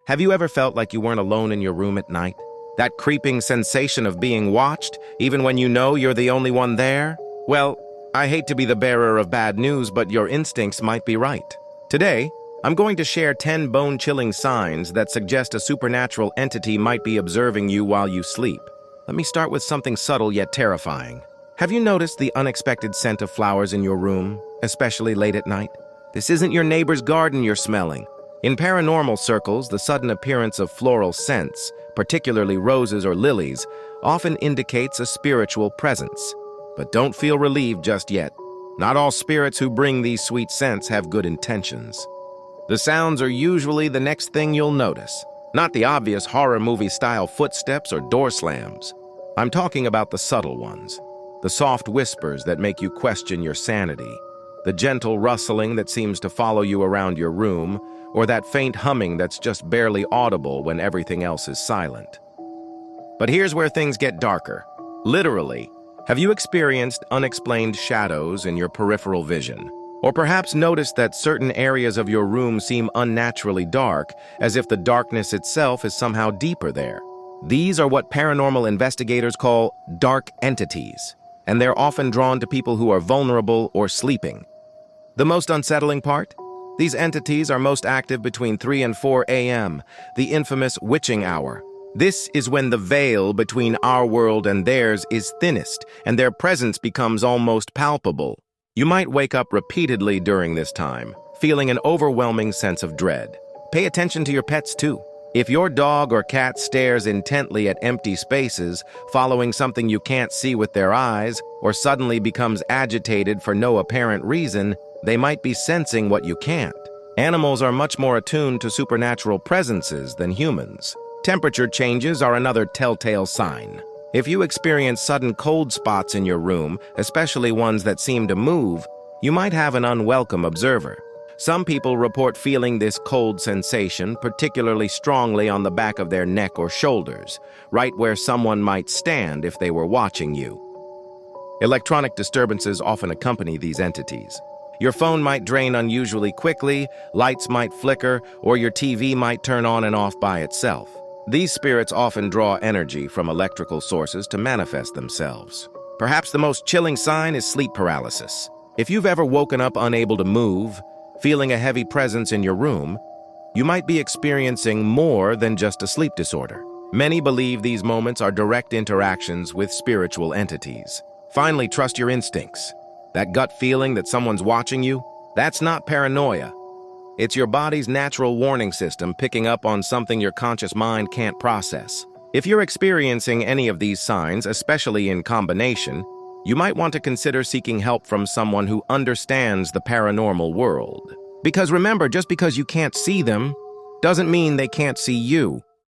Have you ever felt like you weren't alone in your room at night? That creeping sensation of being watched, even when you know you're the only one there? Well, I hate to be the bearer of bad news, but your instincts might be right. Today, I'm going to share 10 bone-chilling signs that suggest a supernatural entity might be observing you while you sleep. Let me start with something subtle yet terrifying. Have you noticed the unexpected scent of flowers in your room, especially late at night? This isn't your neighbor's garden you're smelling. In paranormal circles, the sudden appearance of floral scents, particularly roses or lilies, often indicates a spiritual presence. But don't feel relieved just yet. Not all spirits who bring these sweet scents have good intentions. The sounds are usually the next thing you'll notice, not the obvious horror movie-style footsteps or door slams. I'm talking about the subtle ones, the soft whispers that make you question your sanity, the gentle rustling that seems to follow you around your room, or that faint humming that's just barely audible when everything else is silent. But here's where things get darker. Literally, have you experienced unexplained shadows in your peripheral vision? Or perhaps noticed that certain areas of your room seem unnaturally dark, as if the darkness itself is somehow deeper there? These are what paranormal investigators call dark entities, and they're often drawn to people who are vulnerable or sleeping. The most unsettling part? These entities are most active between 3 and 4 a.m., the infamous witching hour. This is when the veil between our world and theirs is thinnest, and their presence becomes almost palpable. You might wake up repeatedly during this time, feeling an overwhelming sense of dread. Pay attention to your pets too. If your dog or cat stares intently at empty spaces, following something you can't see with their eyes, or suddenly becomes agitated for no apparent reason, they might be sensing what you can't. Animals are much more attuned to supernatural presences than humans. Temperature changes are another telltale sign. If you experience sudden cold spots in your room, especially ones that seem to move, you might have an unwelcome observer. Some people report feeling this cold sensation particularly strongly on the back of their neck or shoulders, right where someone might stand if they were watching you. Electronic disturbances often accompany these entities. Your phone might drain unusually quickly, lights might flicker, or your TV might turn on and off by itself. These spirits often draw energy from electrical sources to manifest themselves. Perhaps the most chilling sign is sleep paralysis. If you've ever woken up unable to move, feeling a heavy presence in your room, you might be experiencing more than just a sleep disorder. Many believe these moments are direct interactions with spiritual entities. Finally, trust your instincts. That gut feeling that someone's watching you, that's not paranoia. It's your body's natural warning system picking up on something your conscious mind can't process. If you're experiencing any of these signs, especially in combination, you might want to consider seeking help from someone who understands the paranormal world. Because remember, just because you can't see them, doesn't mean they can't see you.